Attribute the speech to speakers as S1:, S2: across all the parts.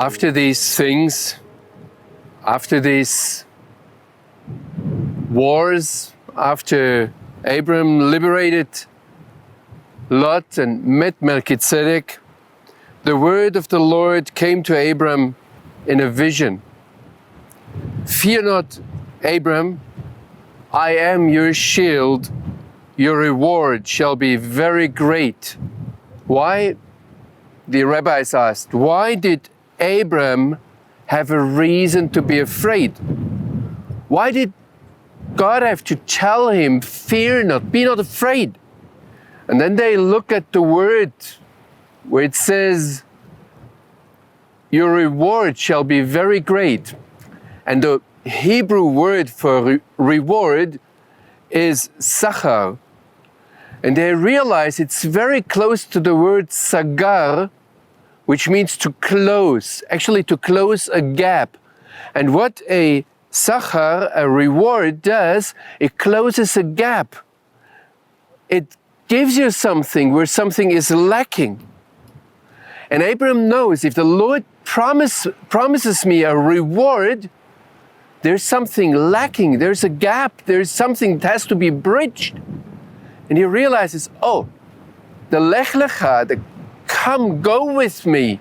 S1: After these things, after these wars, after Abram liberated Lot and met Melchizedek, the word of the Lord came to Abram in a vision. Fear not, Abram, I am your shield. Your reward shall be very great. Why? The rabbis asked, why did Abram have a reason to be afraid? Why did God have to tell him, fear not, be not afraid? And then they look at the word where it says, your reward shall be very great. And the Hebrew word for reward is sachar. And they realize it's very close to the word sagar, which means to close, actually to close a gap. And what a sachar, a reward, does, it closes a gap. It gives you something where something is lacking. And Abram knows if the Lord promises me a reward, there's something lacking, there's a gap, there's something that has to be bridged. And he realizes, oh, the lech lecha, the come, go with me,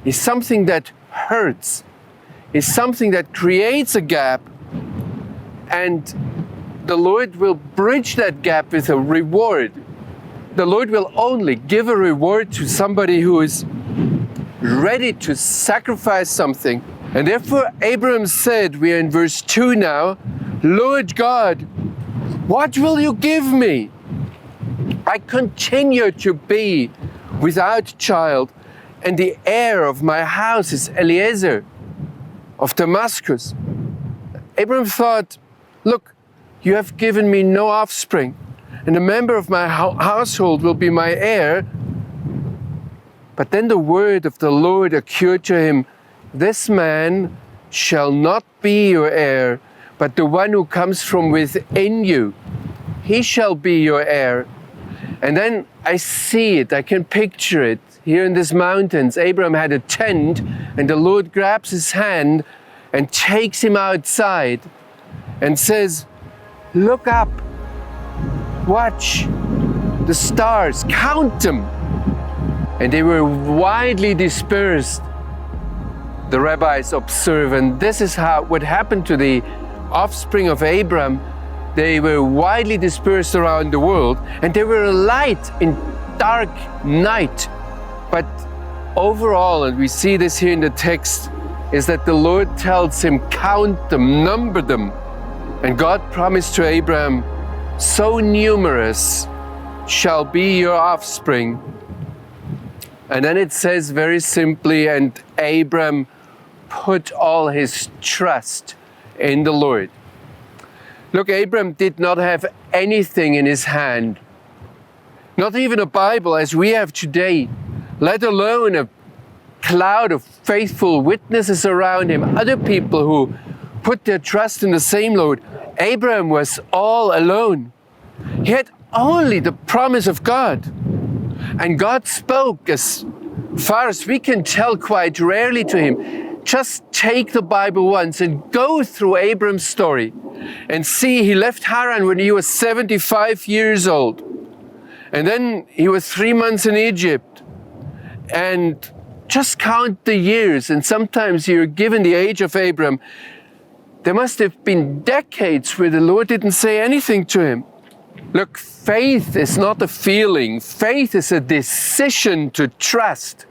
S1: is something that hurts, is something that creates a gap, and the Lord will bridge that gap with a reward. The Lord will only give a reward to somebody who is ready to sacrifice something. And therefore Abram said, we are in verse 2 now, Lord God, what will you give me? I continue to be without child, and the heir of my house is Eliezer of Damascus. Abram thought, look, you have given me no offspring, and a member of my household will be my heir. But then the word of the Lord occurred to him, this man shall not be your heir, but the one who comes from within you, he shall be your heir. And then I see it, I can picture it. Here in these mountains, Abram had a tent, and the Lord grabs his hand and takes him outside and says, look up, watch the stars, count them. And they were widely dispersed, the rabbis observe, and this is what happened to the offspring of Abram. They were widely dispersed around the world, and they were a light in dark night. But overall, and we see this here in the text, is that the Lord tells him, count them, number them. And God promised to Abram, so numerous shall be your offspring. And then it says very simply, and Abram put all his trust in the Lord. Look, Abram did not have anything in his hand, not even a Bible as we have today, let alone a cloud of faithful witnesses around him, other people who put their trust in the same Lord. Abram was all alone. He had only the promise of God. And God spoke, as far as we can tell, quite rarely to him. Just take the Bible once and go through Abram's story and see he left Haran when he was 75 years old. And then he was 3 months in Egypt. And just count the years, and sometimes you're given the age of Abram. There must have been decades where the Lord didn't say anything to him. Look, faith is not a feeling. Faith is a decision to trust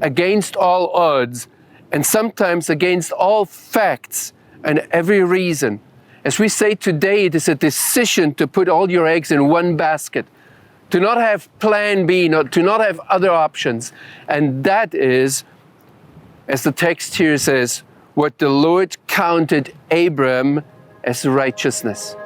S1: against all odds, and sometimes against all facts and every reason. As we say today, it is a decision to put all your eggs in one basket, to not have plan B, to not have other options. And that is, as the text here says, what the Lord counted Abram as righteousness.